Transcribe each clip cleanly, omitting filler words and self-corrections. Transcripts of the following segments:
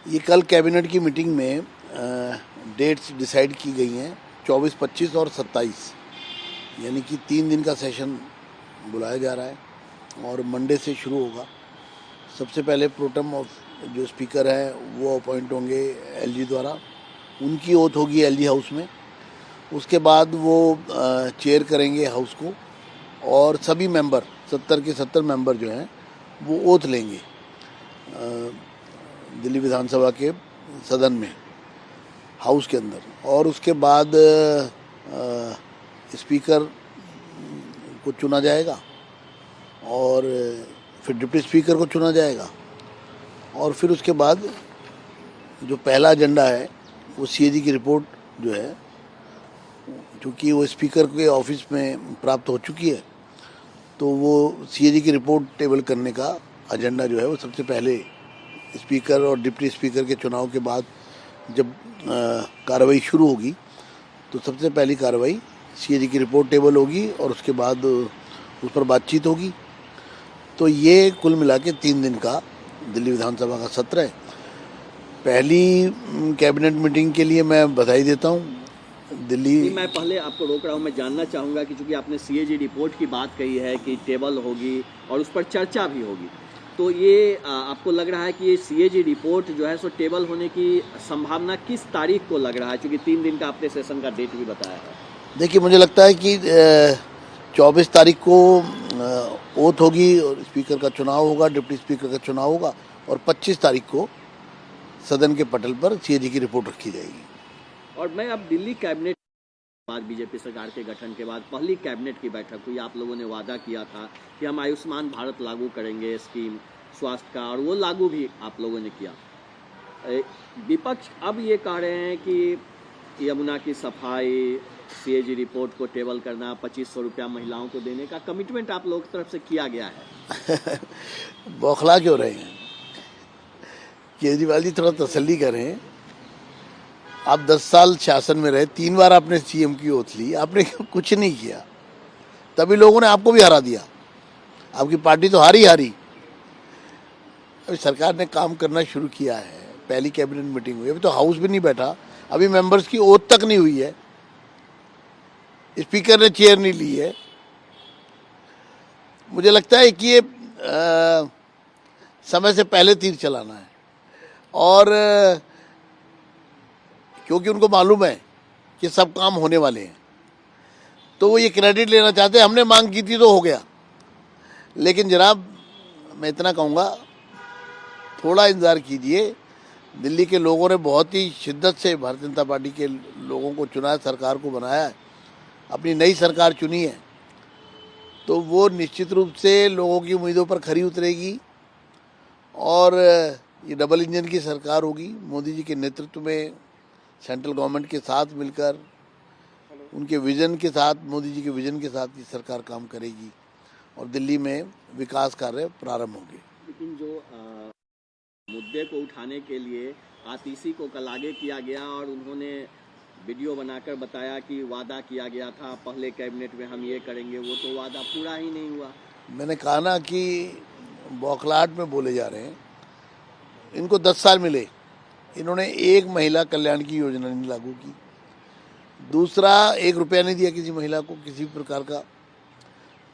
ये कल कैबिनेट की मीटिंग में डेट्स डिसाइड की गई हैं 24, 25 और 27, यानी कि 3 दिन का सेशन बुलाया जा रहा है और मंडे से शुरू होगा। सबसे पहले प्रोटम ऑफ जो स्पीकर हैं वो अपॉइंट होंगे एलजी द्वारा, उनकी ओथ होगी एलजी हाउस में। उसके बाद वो चेयर करेंगे हाउस को और सभी मेंबर 70 के 70 मेंबर जो हैं वो ओथ लेंगे दिल्ली विधानसभा के सदन में, हाउस के अंदर। और उसके बाद स्पीकर को चुना जाएगा और फिर डिप्टी स्पीकर को चुना जाएगा और फिर उसके बाद जो पहला एजेंडा है वो सीएजी की रिपोर्ट जो है, चूँकि वो स्पीकर के ऑफिस में प्राप्त हो चुकी है, तो वो सीएजी की रिपोर्ट टेबल करने का एजेंडा जो है वो सबसे पहले स्पीकर और डिप्टी स्पीकर के चुनाव के बाद जब कार्रवाई शुरू होगी तो सबसे पहली कार्रवाई सीएजी की रिपोर्ट टेबल होगी और उसके बाद उस पर बातचीत होगी। तो ये कुल मिला के 3 दिन का दिल्ली विधानसभा का सत्र है। पहली कैबिनेट मीटिंग के लिए मैं बधाई देता हूँ दिल्ली। मैं पहले आपको रोक रहा हूँ, मैं जानना चाहूँगा कि चूँकि आपने सीएजी रिपोर्ट की बात कही है कि टेबल होगी और उस पर चर्चा भी होगी, तो ये आपको लग रहा है कि ये सीएजी रिपोर्ट जो है सो टेबल होने की संभावना किस तारीख को लग रहा है, चूँकि 3 दिन का आपने सेशन का डेट भी बताया है? देखिए, मुझे लगता है कि 24 तारीख को ओथ होगी और स्पीकर का चुनाव होगा, डिप्टी स्पीकर का चुनाव होगा और 25 तारीख को सदन के पटल पर सीएजी की रिपोर्ट रखी जाएगी। और मैं अब दिल्ली कैबिनेट बाद बीजेपी सरकार के गठन के बाद पहली कैबिनेट की बैठक हुई, आप लोगों ने वादा किया था कि हम आयुष्मान भारत लागू करेंगे स्कीम स्वास्थ्य का, और वो लागू भी आप लोगों ने किया। विपक्ष अब ये कह रहे हैं कि यमुना की सफाई, सीएजी रिपोर्ट को टेबल करना, 2500 रुपया महिलाओं को देने का कमिटमेंट आप लोगों की तरफ से किया गया है। बौखला क्यों रहे हैं केजरीवाल जी, थोड़ा तसल्ली करें। आप 10 साल शासन में रहे, 3 बार आपने सीएम की ओथ ली, आपने कुछ नहीं किया, तभी लोगों ने आपको भी हरा दिया। आपकी पार्टी तो हारी। अभी सरकार ने काम करना शुरू किया है, पहली कैबिनेट मीटिंग हुई, अभी तो हाउस भी नहीं बैठा, अभी मेंबर्स की ओथ तक नहीं हुई है, स्पीकर ने चेयर नहीं ली है। मुझे लगता है कि ये समय से पहले तीर चलाना है और क्योंकि उनको मालूम है कि सब काम होने वाले हैं, तो वो ये क्रेडिट लेना चाहते हैं, हमने मांग की थी तो हो गया। लेकिन जनाब, मैं इतना कहूँगा, थोड़ा इंतज़ार कीजिए। दिल्ली के लोगों ने बहुत ही शिद्दत से भारतीय जनता पार्टी के लोगों को चुना है, सरकार को बनाया है, अपनी नई सरकार चुनी है, तो वो निश्चित रूप से लोगों की उम्मीदों पर खरी उतरेगी और ये डबल इंजन की सरकार होगी। मोदी जी के नेतृत्व में सेंट्रल गवर्नमेंट के साथ मिलकर, उनके विजन के साथ, मोदी जी के विजन के साथ ये सरकार काम करेगी और दिल्ली में विकास कार्य प्रारंभ होंगे। लेकिन जो मुद्दे को उठाने के लिए आतिशी को कल आगे किया गया और उन्होंने वीडियो बनाकर बताया कि वादा किया गया था पहले कैबिनेट में हम ये करेंगे, वो तो वादा पूरा ही नहीं हुआ। मैंने कहा ना कि बौखलाहट में बोले जा रहे हैं। इनको 10 साल मिले, इन्होंने एक महिला कल्याण की योजना नहीं लागू की, दूसरा 1 रुपया नहीं दिया किसी महिला को किसी भी प्रकार का,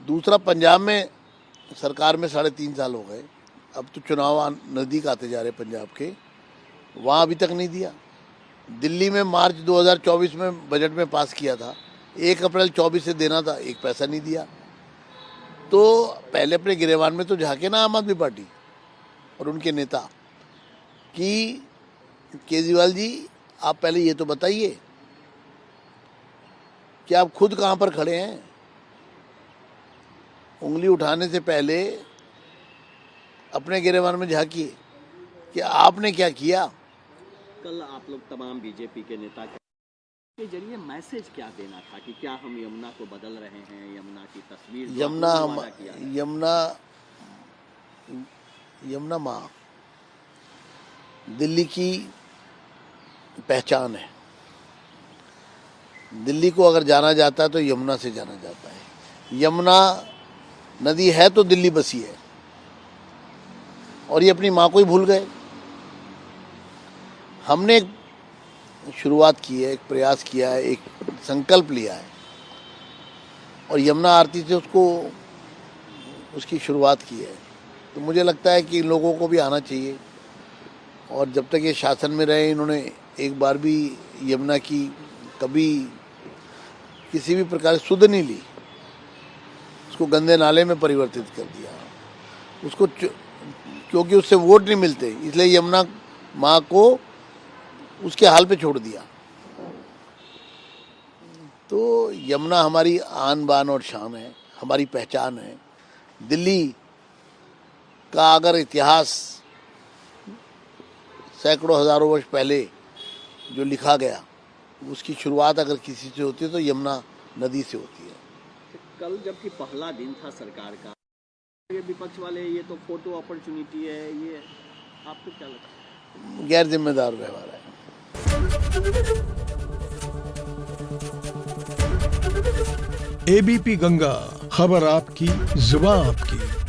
दूसरा पंजाब में सरकार में 3.5 साल हो गए, अब तो चुनाव नज़दीक आते जा रहे पंजाब के, वहाँ अभी तक नहीं दिया। दिल्ली में मार्च 2024 में बजट में पास किया था, 1 अप्रैल 24 से देना था, 1 पैसा नहीं दिया। तो पहले अपने गिरेबान में तो झांके ना आम आदमी पार्टी और उनके नेता कि केजरीवाल जी, आप पहले ये तो बताइए कि आप खुद कहाँ पर खड़े हैं। उंगली उठाने से पहले अपने गिरेबान में झांकिए कि आपने क्या किया। कल आप लोग तमाम बीजेपी के नेता के जरिए मैसेज क्या देना था कि क्या हम यमुना को बदल रहे हैं, यमुना की तस्वीर, यमुना माँ दिल्ली की पहचान है। दिल्ली को अगर जाना जाता है तो यमुना से जाना जाता है। यमुना नदी है तो दिल्ली बसी है और ये अपनी माँ को ही भूल गए। हमने एक शुरुआत की है, एक प्रयास किया है, एक संकल्प लिया है और यमुना आरती से उसकी शुरुआत की है। तो मुझे लगता है कि लोगों को भी आना चाहिए और जब तक ये शासन में रहे इन्होंने एक बार भी यमुना की कभी किसी भी प्रकार से सुध नहीं ली, उसको गंदे नाले में परिवर्तित कर दिया। उसको क्योंकि उससे वोट नहीं मिलते इसलिए यमुना माँ को उसके हाल पे छोड़ दिया। तो यमुना हमारी आन बान और शान है, हमारी पहचान है। दिल्ली का अगर इतिहास सैकड़ों हजारों वर्ष पहले जो लिखा गया उसकी शुरुआत अगर किसी से होती है तो यमुना नदी से होती है। कल जबकि पहला दिन था सरकार का, ये विपक्ष वाले ये तो फोटो अपॉर्चुनिटी है, ये आपको क्या लगता है? गैर जिम्मेदार व्यवहार है। एबीपी गंगा, खबर आपकी, जुबान आपकी।